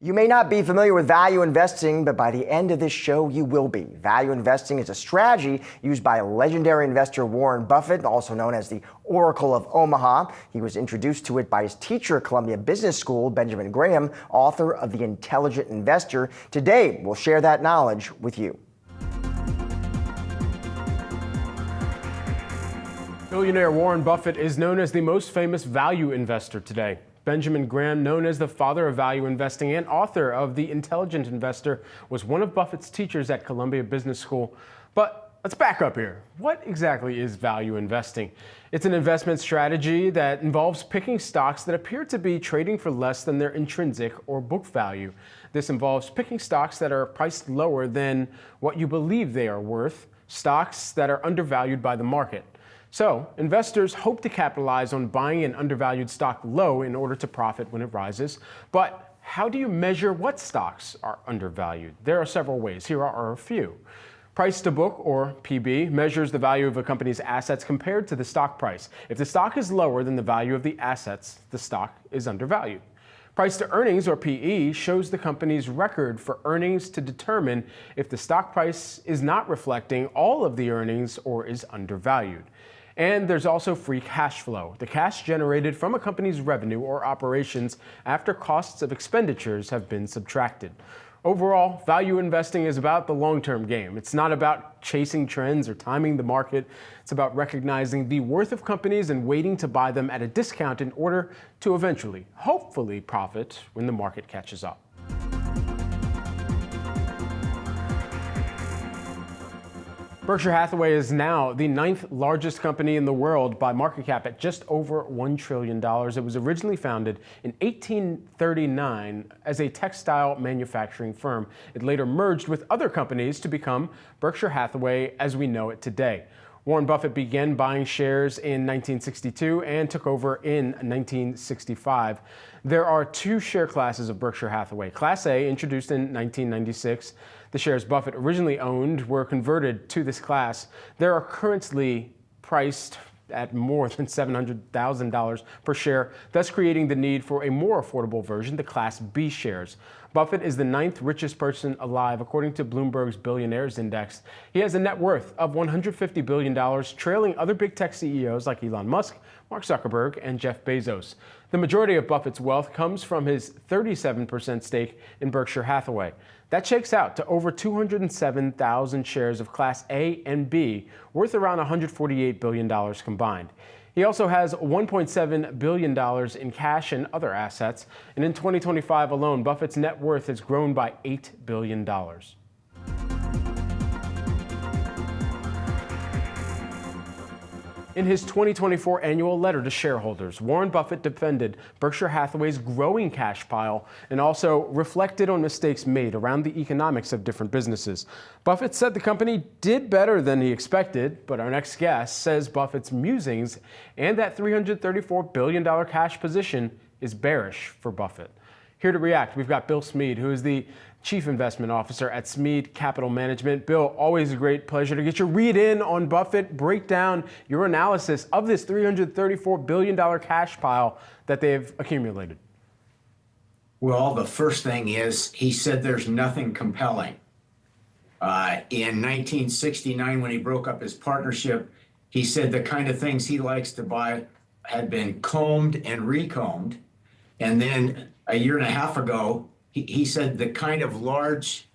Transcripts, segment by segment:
You may not be familiar with value investing, but by the end of this show, you will be. Value investing is a strategy used by legendary investor Warren Buffett, also known as the Oracle of Omaha. He was introduced to it by his teacher at Columbia Business School, Benjamin Graham, author of The Intelligent Investor. Today, we'll share that knowledge with you. Billionaire Warren Buffett is known as the most famous value investor today. Benjamin Graham, known as the father of value investing and author of The Intelligent Investor, was one of Buffett's teachers at Columbia Business School. But let's back up here. What exactly is value investing? It's an investment strategy that involves picking stocks that appear to be trading for less than their intrinsic or book value. This involves picking stocks that are priced lower than what you believe they are worth, stocks that are undervalued by the market. So, investors hope to capitalize on buying an undervalued stock low in order to profit when it rises. But how do you measure what stocks are undervalued? There are several ways. Here are a few. Price to book, or PB, measures the value of a company's assets compared to the stock price. If the stock is lower than the value of the assets, the stock is undervalued. Price to earnings, or PE, shows the company's record for earnings to determine if the stock price is not reflecting all of the earnings or is undervalued. And there's also free cash flow, the cash generated from a company's revenue or operations after costs of expenditures have been subtracted. Overall, value investing is about the long-term game. It's not about chasing trends or timing the market. It's about recognizing the worth of companies and waiting to buy them at a discount in order to eventually, hopefully, profit when the market catches up. Berkshire Hathaway is now the 9th largest company in the world by market cap at just over $1 trillion. It was originally founded in 1839 as a textile manufacturing firm. It later merged with other companies to become Berkshire Hathaway as we know it today. Warren Buffett began buying shares in 1962 and took over in 1965. There are two share classes of Berkshire Hathaway. Class A, introduced in 1996. The shares Buffett originally owned were converted to this class. They are currently priced at more than $700,000 per share, thus creating the need for a more affordable version, the Class B shares. Buffett is the 9th richest person alive, according to Bloomberg's Billionaires Index. He has a net worth of $150 billion, trailing other big tech CEOs like Elon Musk, Mark Zuckerberg, and Jeff Bezos. The majority of Buffett's wealth comes from his 37% stake in Berkshire Hathaway. That shakes out to over 207,000 shares of Class A and B, worth around $148 billion combined. He also has $1.7 billion in cash and other assets, and in 2025 alone, Buffett's net worth has grown by $8 billion. In his 2024 annual letter to shareholders, Warren Buffett defended Berkshire Hathaway's growing cash pile and also reflected on mistakes made around the economics of different businesses. Buffett said the company did better than he expected, but our next guest says Buffett's musings and that $334 billion cash position is bearish for Buffett. Here to react, we've got Bill Smead, who is the Chief Investment Officer at Smead Capital Management. Bill, always a great pleasure to get your read in on Buffett. Break down your analysis of this $334 billion cash pile that they've accumulated. Well, the first thing is he said there's nothing compelling. In 1969, when he broke up his partnership, he said the kind of things he likes to buy had been combed and recombed. And then a year and a half ago, he said the kind of large,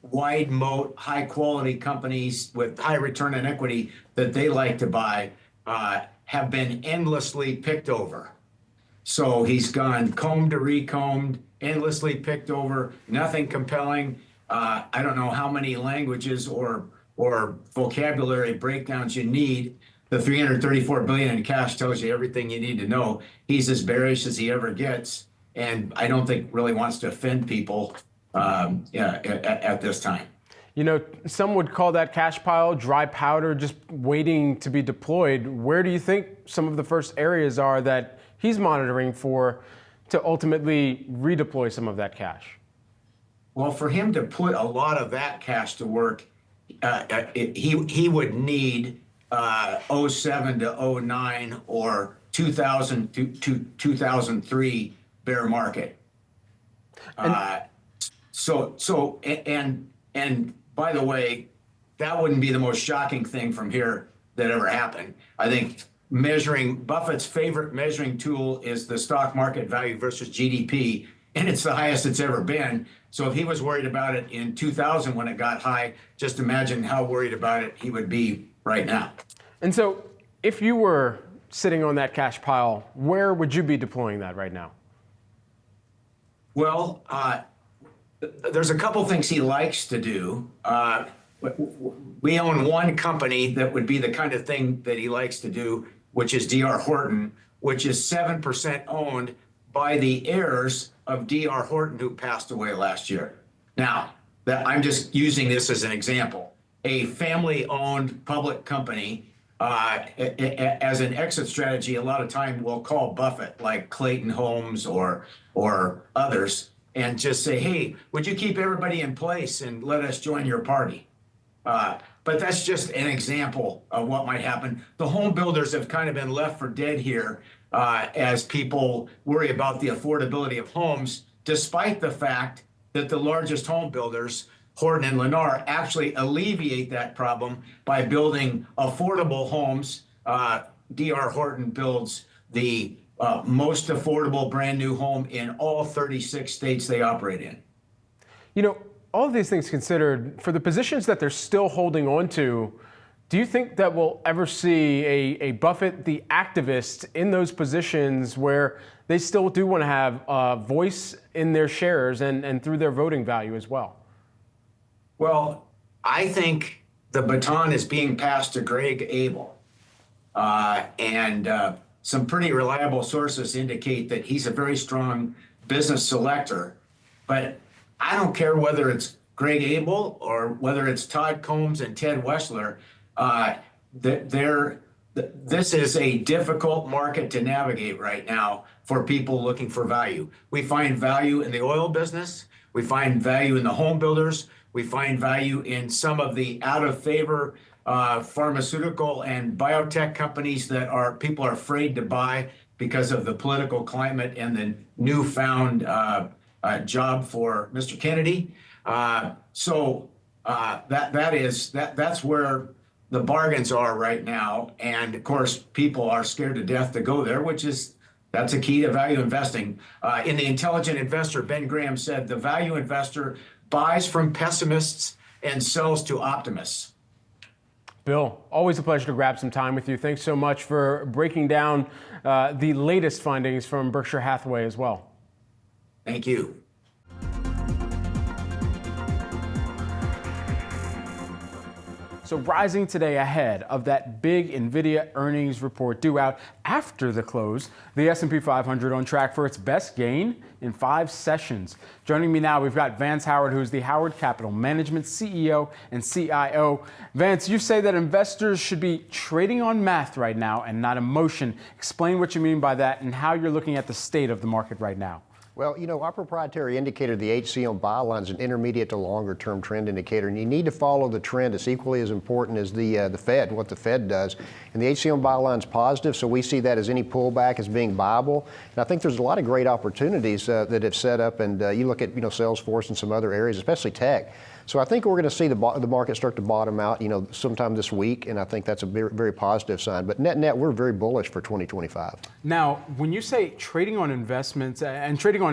wide moat, high quality companies with high return on equity that they like to buy have been endlessly picked over. So he's gone combed to recombed, endlessly picked over, nothing compelling. I don't know how many languages or vocabulary breakdowns you need. The $334 billion in cash tells you everything you need to know. He's as bearish as he ever gets, and I don't think really wants to offend people at this time. You know, some would call that cash pile dry powder, just waiting to be deployed. Where do you think some of the first areas are that he's monitoring for to ultimately redeploy some of that cash? Well, for him to put a lot of that cash to work, he would need 07 to 09 or 2000 to 2003 bear market. And by the way, that wouldn't be the most shocking thing from here that ever happened. I think Buffett's favorite measuring tool is the stock market value versus GDP, and it's the highest it's ever been. So if he was worried about it in 2000 when it got high, just imagine how worried about it he would be right now. And so if you were sitting on that cash pile, where would you be deploying that right now? Well, there's a couple things he likes to do. We own one company that would be the kind of thing that he likes to do, which is D.R. Horton, which is 7% owned by the heirs of D.R. Horton, who passed away last year. Now, I'm just using this as an example. A family-owned public company, as an exit strategy, a lot of time we'll call Buffett, like Clayton Homes or others, and just say, hey, would you keep everybody in place and let us join your party? But that's just an example of what might happen. The home builders have kind of been left for dead here as people worry about the affordability of homes, despite the fact that the largest home builders, Horton and Lennar, actually alleviate that problem by building affordable homes. D.R. Horton builds the most affordable brand new home in all 36 states they operate in. You know, all of these things considered, for the positions that they're still holding on to, do you think that we'll ever see a Buffett, the activist, in those positions where they still do want to have a voice in their shares and through their voting value as well? Well, I think the baton is being passed to Greg Abel. And some pretty reliable sources indicate that he's a very strong business selector. But I don't care whether it's Greg Abel or whether it's Todd Combs and Ted Weschler. This is a difficult market to navigate right now for people looking for value. We find value in the oil business. We find value in the home builders. We find value in some of the out of favor pharmaceutical and biotech companies that people are afraid to buy because of the political climate and the newfound job for Mr. Kennedy. So that's where the bargains are right now. And of course, people are scared to death to go there, that's a key to value investing. In The Intelligent Investor, Ben Graham said, the value investor buys from pessimists and sells to optimists. Bill, always a pleasure to grab some time with you. Thanks so much for breaking down the latest findings from Berkshire Hathaway as well. Thank you. So rising today ahead of that big NVIDIA earnings report due out after the close, the S&P 500 on track for its best gain in 5 sessions. Joining me now, we've got Vance Howard, who's the Howard Capital Management CEO and CIO. Vance, you say that investors should be trading on math right now and not emotion. Explain what you mean by that and how you're looking at the state of the market right now. Well, you know, our proprietary indicator, the HCM byline, is an intermediate to longer term trend indicator, and you need to follow the trend. It's equally as important as the Fed, what the Fed does. And the HCM byline is positive, so we see that as any pullback as being viable. And I think there's a lot of great opportunities that have set up, and you look at, Salesforce and some other areas, especially tech. So I think we're going to see the market start to bottom out, sometime this week, and I think that's a very, very positive sign. But net, we're very bullish for 2025. Now, when you say trading on investments and trading on,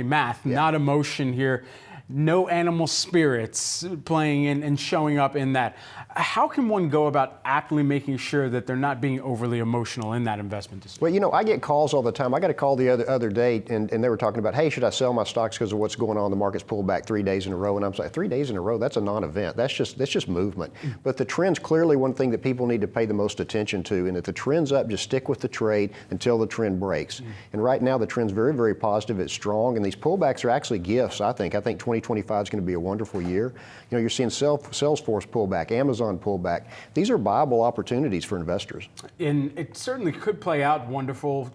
math, not emotion here, no animal spirits playing in and showing up in that. How can one go about aptly making sure that they're not being overly emotional in that investment decision? Well, I get calls all the time. I got a call the other day, and they were talking about, hey, should I sell my stocks because of what's going on? The market's pulled back 3 days in a row. And I'm like, 3 days in a row? That's a non-event. That's just movement. But the trend's clearly one thing that people need to pay the most attention to. And if the trend's up, just stick with the trade until the trend breaks. And right now, the trend's very, very positive. It's strong. And these pullbacks are actually gifts, I think. I think 2025 is going to be a wonderful year. You're seeing Salesforce pullback, Amazon pullback. These are viable opportunities for investors. And it certainly could play out wonderful,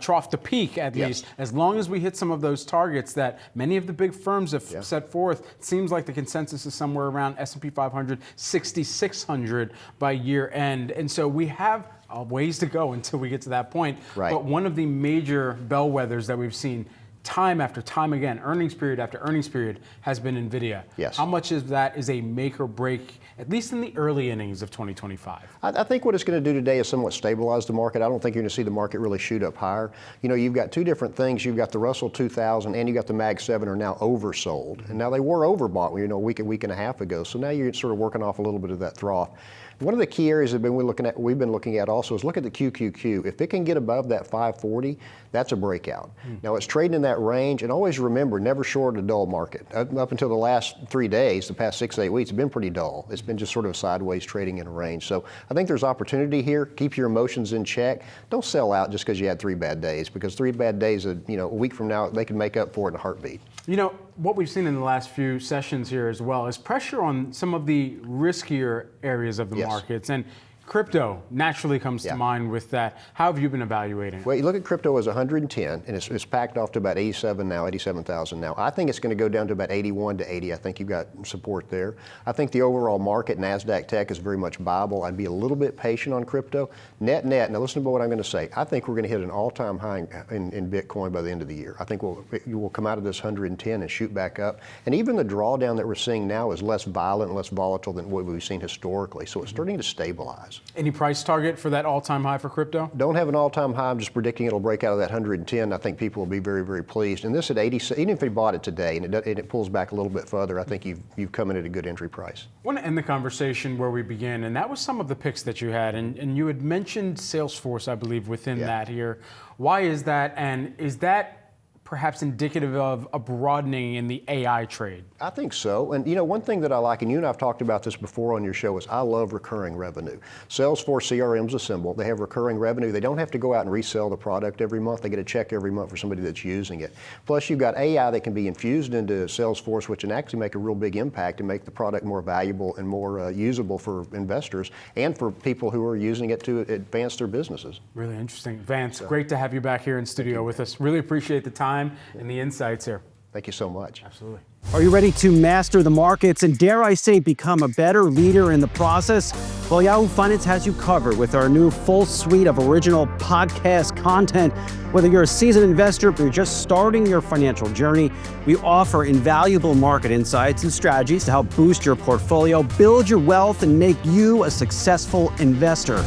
trough to peak at least, as long as we hit some of those targets that many of the big firms have set forth. It seems like the consensus is somewhere around S&P 500, 6,600 by year end. And so we have a ways to go until we get to that point. Right. But one of the major bellwethers that we've seen, time after time again, earnings period after earnings period, has been NVIDIA. Yes. How much of that is a make or break, at least in the early innings of 2025? I think what it's going to do today is somewhat stabilize the market. I don't think you're going to see the market really shoot up higher. You know, you've got two different things. You've got the Russell 2000 and you got the Mag 7 are now oversold. And now they were overbought, you know, a week and a half ago. So now you're sort of working off a little bit of that trough. One of the key areas that we've been looking at also is look at the QQQ. If it can get above that 540, that's a breakout. Now it's trading in that range, and always remember, never short a dull market. Up until the last 3 days, the past 6 to 8 weeks, it's been pretty dull. It's been just sort of sideways trading in a range. So I think there's opportunity here. Keep your emotions in check. Don't sell out just because you had 3 bad days, because 3 bad days, a week from now, they can make up for it in a heartbeat. You know, what we've seen in the last few sessions here as well is pressure on some of the riskier areas of the markets. And crypto naturally comes to mind with that. How have you been evaluating? Well, you look at crypto as 110, and it's packed off to about 87 now, 87,000 now. I think it's going to go down to about 81 to 80. I think you've got support there. I think the overall market, NASDAQ tech, is very much viable. I'd be a little bit patient on crypto. Net, now listen to what I'm going to say. I think we're going to hit an all-time high in Bitcoin by the end of the year. I think we'll come out of this 110 and shoot back up. And even the drawdown that we're seeing now is less violent and less volatile than what we've seen historically. So it's starting to stabilize. Any price target for that all-time high for crypto? Don't have an all-time high. I'm just predicting it'll break out of that 110. I think people will be very, very pleased. And this at 80, even if they bought it today and it pulls back a little bit further, I think you've come in at a good entry price. I want to end the conversation where we began, and that was some of the picks that you had. And you had mentioned Salesforce, I believe, within that here. Why is that? And is that perhaps indicative of a broadening in the AI trade? I think so. And one thing that I like, and you and I have talked about this before on your show, is I love recurring revenue. Salesforce CRM's a symbol. They have recurring revenue. They don't have to go out and resell the product every month. They get a check every month for somebody that's using it. Plus, you've got AI that can be infused into Salesforce, which can actually make a real big impact and make the product more valuable and more usable for investors and for people who are using it to advance their businesses. Really interesting. Vance, great to have you back here in studio with us. Really appreciate the time and the insights here. Thank you so much. Absolutely. Are you ready to master the markets and, dare I say, become a better leader in the process? Well, Yahoo Finance has you covered with our new full suite of original podcast content. Whether you're a seasoned investor or you're just starting your financial journey, we offer invaluable market insights and strategies to help boost your portfolio, build your wealth, and make you a successful investor.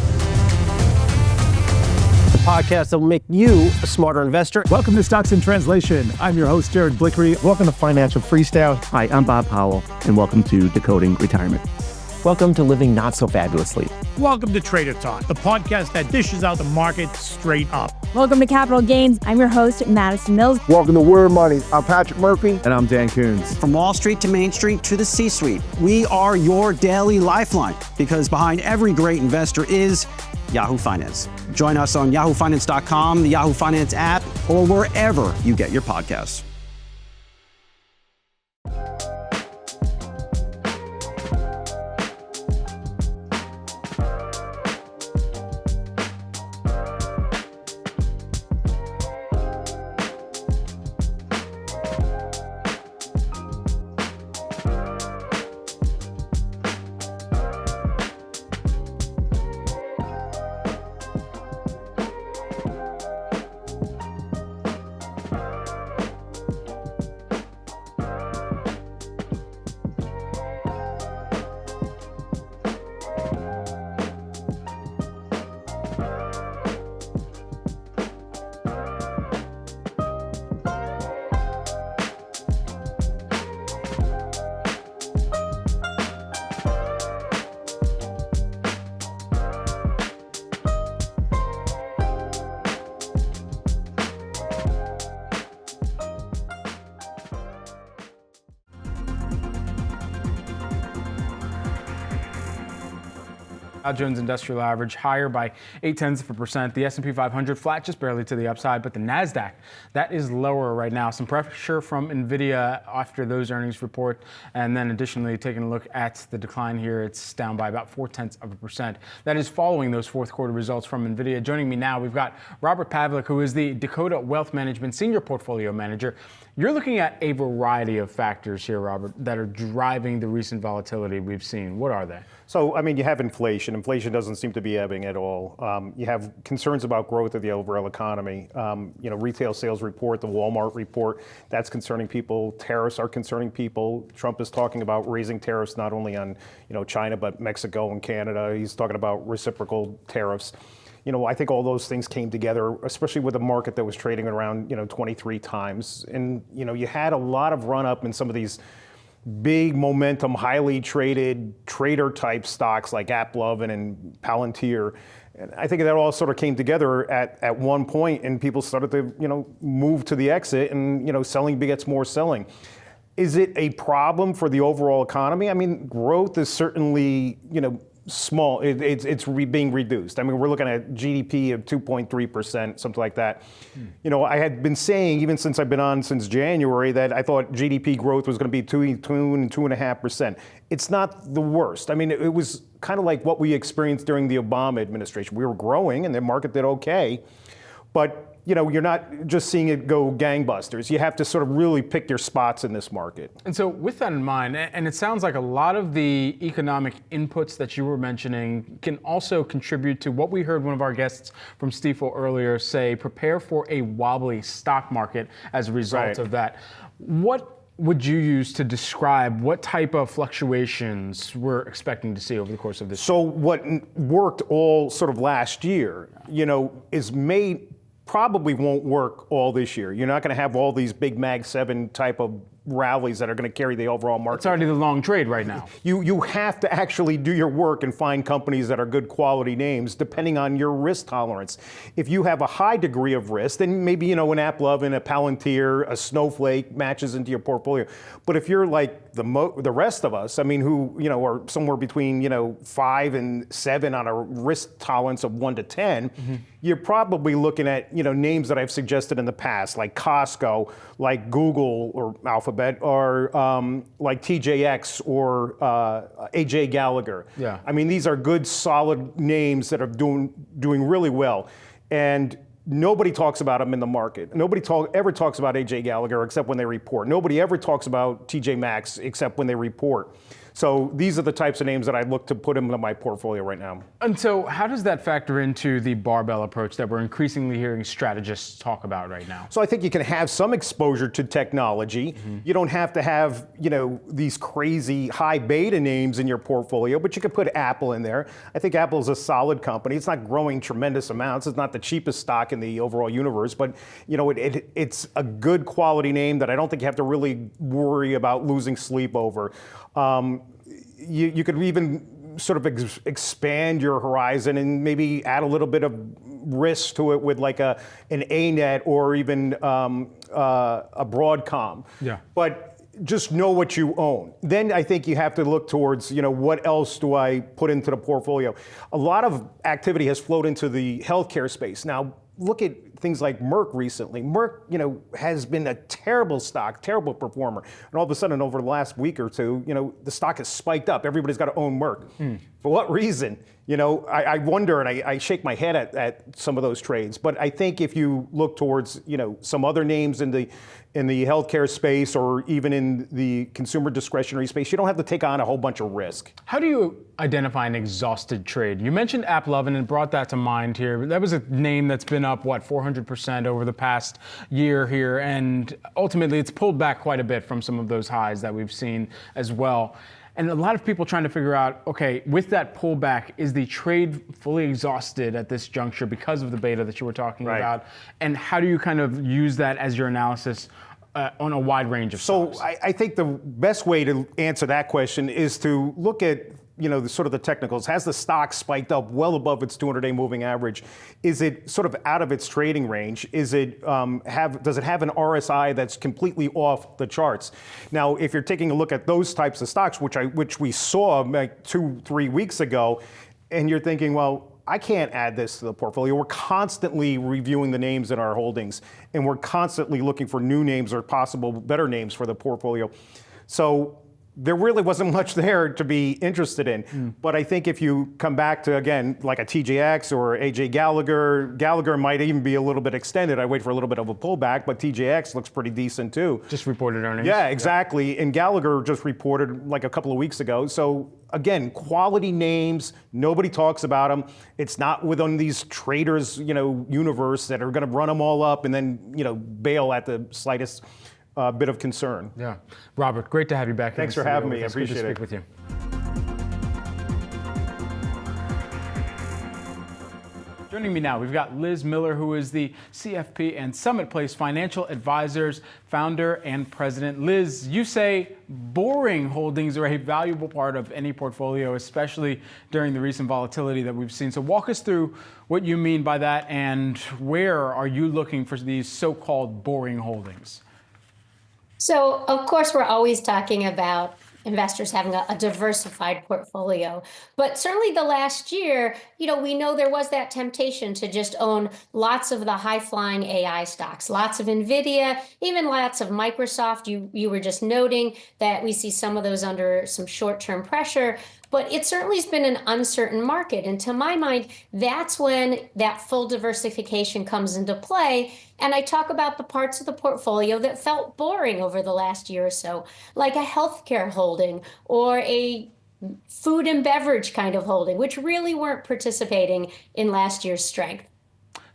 Podcast that will make you a smarter investor. Welcome to Stocks in Translation. I'm your host, Jared Blickery. Welcome to Financial Freestyle. Hi, I'm Bob Powell, and welcome to Decoding Retirement. Welcome to Living Not So Fabulously. Welcome to Trader Talk, the podcast that dishes out the market straight up. Welcome to Capital Gains. I'm your host, Madison Mills. Welcome to Word Money. I'm Patrick Murphy. And I'm Dan Coons. From Wall Street to Main Street to the C-Suite, we are your daily lifeline, because behind every great investor is Yahoo Finance. Join us on yahoofinance.com, the Yahoo Finance app, or wherever you get your podcasts. Dow Jones Industrial Average higher by 0.8%. The S&P 500 flat, just barely to the upside, but the NASDAQ, that is lower right now. Some pressure from NVIDIA after those earnings report, and then additionally taking a look at the decline here, it's down by about 0.4%. That is following those fourth quarter results from NVIDIA. Joining me now, we've got Robert Pavlik, who is the Dakota Wealth Management Senior Portfolio Manager. You're looking at a variety of factors here, Robert, that are driving the recent volatility we've seen. What are they? So, I mean, you have inflation. Inflation doesn't seem to be ebbing at all. You have concerns about growth of the overall economy. Retail sales report, the Walmart report, that's concerning people. Tariffs are concerning people. Trump is talking about raising tariffs not only on, China, but Mexico and Canada. He's talking about reciprocal tariffs. I think all those things came together, especially with a market that was trading around, 23 times. And, you had a lot of run up in some of these big momentum, highly traded trader type stocks like AppLovin and Palantir. And I think that all sort of came together at one point, and people started to, move to the exit, and, selling begets more selling. Is it a problem for the overall economy? I mean, growth is certainly, small. It's being reduced. I mean, we're looking at GDP of 2.3%, something like that. I had been saying, even since I've been on since January, that I thought GDP growth was going to be 2 and 2.5%. It's not the worst. I mean, it was kind of like what we experienced during the Obama administration. We were growing and the market did okay, but you're not just seeing it go gangbusters. You have to sort of really pick your spots in this market. And so with that in mind, and it sounds like a lot of the economic inputs that you were mentioning can also contribute to what we heard one of our guests from Stifel earlier say, prepare for a wobbly stock market as a result of that. What would you use to describe what type of fluctuations we're expecting to see over the course of this year? So what worked all sort of last year, probably won't work all this year. You're not going to have all these big Mag 7 type of rallies that are going to carry the overall market. It's already the long trade right now. You have to actually do your work and find companies that are good quality names depending on your risk tolerance. If you have a high degree of risk, then maybe, an AppLovin, a Palantir, a Snowflake matches into your portfolio. But if you're like the rest of us, I mean, who, are somewhere between, 5 and 7 on a risk tolerance of 1 to 10, you're probably looking at, names that I've suggested in the past, like Costco, like Google or Alphabet, or like TJX or AJ Gallagher. Yeah. I mean, these are good, solid names that are doing really well. And nobody talks about them in the market. Nobody ever talks about AJ Gallagher except when they report. Nobody ever talks about TJ Maxx except when they report. So these are the types of names that I look to put into my portfolio right now. And so how does that factor into the barbell approach that we're increasingly hearing strategists talk about right now? So I think you can have some exposure to technology. You don't have to have, these crazy high beta names in your portfolio, but you could put Apple in there. I think Apple is a solid company. It's not growing tremendous amounts. It's not the cheapest stock in the overall universe, but it's a good quality name that I don't think you have to really worry about losing sleep over. You could even sort of expand your horizon and maybe add a little bit of risk to it with like an ANET or even a Broadcom. Yeah. But just know what you own. Then I think you have to look towards, what else do I put into the portfolio? A lot of activity has flowed into the healthcare space. Now, look at things like Merck recently. Merck, has been a terrible stock, terrible performer. And all of a sudden, over the last week or two, the stock has spiked up. Everybody's got to own Merck. For what reason? I wonder, and I shake my head at some of those trades. But I think if you look towards, some other names in the healthcare space or even in the consumer discretionary space, you don't have to take on a whole bunch of risk. How do you identify an exhausted trade? You mentioned AppLovin and brought that to mind here. That was a name that's been up, 400% over the past year here, and ultimately it's pulled back quite a bit from some of those highs that we've seen as well. And a lot of people trying to figure out, okay, with that pullback, is the trade fully exhausted at this juncture because of the beta that you were talking about? And how do you kind of use that as your analysis on a wide range of stocks? So I think the best way to answer that question is to look at the technicals. Has the stock spiked up well above its 200-day moving average? Is it sort of out of its trading range? Is it does it have an RSI that's completely off the charts? Now, if you're taking a look at those types of stocks, which we saw like 2-3 weeks ago, and you're thinking, well, I can't add this to the portfolio. We're constantly reviewing the names in our holdings, and we're constantly looking for new names or possible better names for the portfolio. So there really wasn't much there to be interested in. But I think if you come back to, again, like a TJX or AJ Gallagher might even be a little bit extended. I wait for a little bit of a pullback, but TJX looks pretty decent too. Just reported earnings. Yeah, exactly. And Gallagher just reported like a couple of weeks ago. So again, quality names, nobody talks about them. It's not within these traders, universe that are going to run them all up and then, bail at the slightest bit of concern. Yeah. Robert, great to have you back. Thanks for having me. I appreciate it. Good to speak with you. Joining me now, we've got Liz Miller, who is the CFP and Summit Place Financial Advisors founder and president. Liz, you say boring holdings are a valuable part of any portfolio, especially during the recent volatility that we've seen. So walk us through what you mean by that, and where are you looking for these so-called boring holdings? So, of course, we're always talking about investors having a diversified portfolio. But certainly the last year, we know there was that temptation to just own lots of the high-flying AI stocks, lots of NVIDIA, even lots of Microsoft. You were just noting that we see some of those under some short-term pressure. But it certainly has been an uncertain market. And to my mind, that's when that full diversification comes into play. And I talk about the parts of the portfolio that felt boring over the last year or so, like a healthcare holding or a food and beverage kind of holding, which really weren't participating in last year's strength.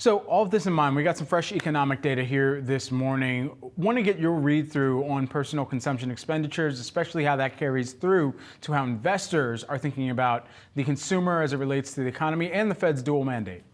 So all of this in mind, we got some fresh economic data here this morning. Want to get your read through on personal consumption expenditures, especially how that carries through to how investors are thinking about the consumer as it relates to the economy and the Fed's dual mandate.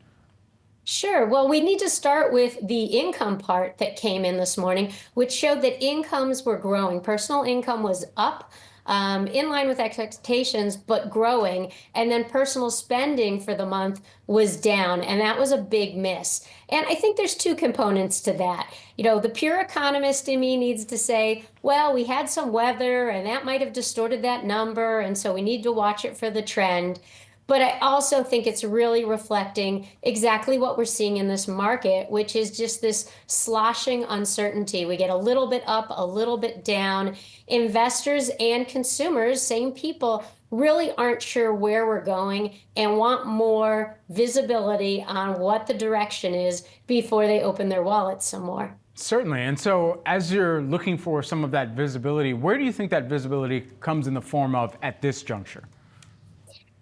Sure. Well, we need to start with the income part that came in this morning, which showed that incomes were growing. Personal income was up, in line with expectations, but growing. And then personal spending for the month was down, and that was a big miss. And I think there's two components to that. The pure economist in me needs to say, well, we had some weather, and that might have distorted that number, and so we need to watch it for the trend. But I also think it's really reflecting exactly what we're seeing in this market, which is just this sloshing uncertainty. We get a little bit up, a little bit down. Investors and consumers, same people, really aren't sure where we're going and want more visibility on what the direction is before they open their wallets some more. Certainly. And so as you're looking for some of that visibility, where do you think that visibility comes in the form of at this juncture?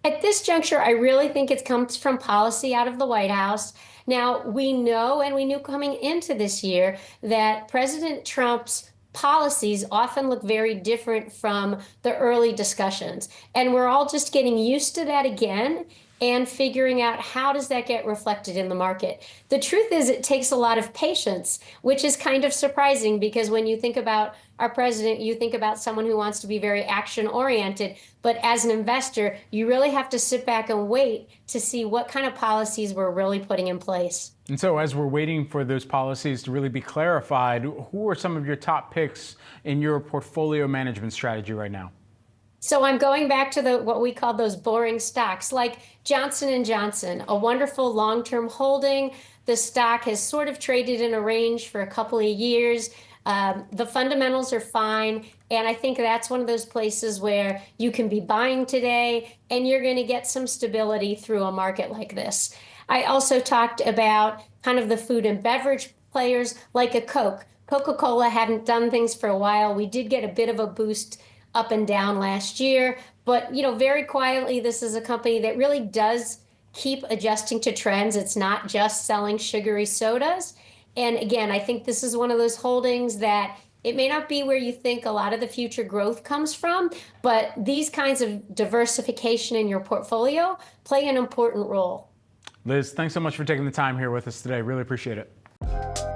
At this juncture, I really think it comes from policy out of the White House. Now, we know, and we knew coming into this year, that President Trump's policies often look very different from the early discussions. And we're all just getting used to that again and figuring out how does that get reflected in the market. The truth is it takes a lot of patience, which is kind of surprising because when you think about our president, you think about someone who wants to be very action-oriented. But as an investor, you really have to sit back and wait to see what kind of policies we're really putting in place. And so as we're waiting for those policies to really be clarified, who are some of your top picks in your portfolio management strategy right now? So I'm going back to what we call those boring stocks, like Johnson & Johnson, a wonderful long-term holding. The stock has sort of traded in a range for a couple of years. The fundamentals are fine, and I think that's one of those places where you can be buying today, and you're going to get some stability through a market like this. I also talked about kind of the food and beverage players like a Coke. Coca-Cola hadn't done things for a while. We did get a bit of a boost up and down last year, but very quietly, this is a company that really does keep adjusting to trends. It's not just selling sugary sodas. And again, I think this is one of those holdings that it may not be where you think a lot of the future growth comes from, but these kinds of diversification in your portfolio play an important role. Liz, thanks so much for taking the time here with us today. Really appreciate it.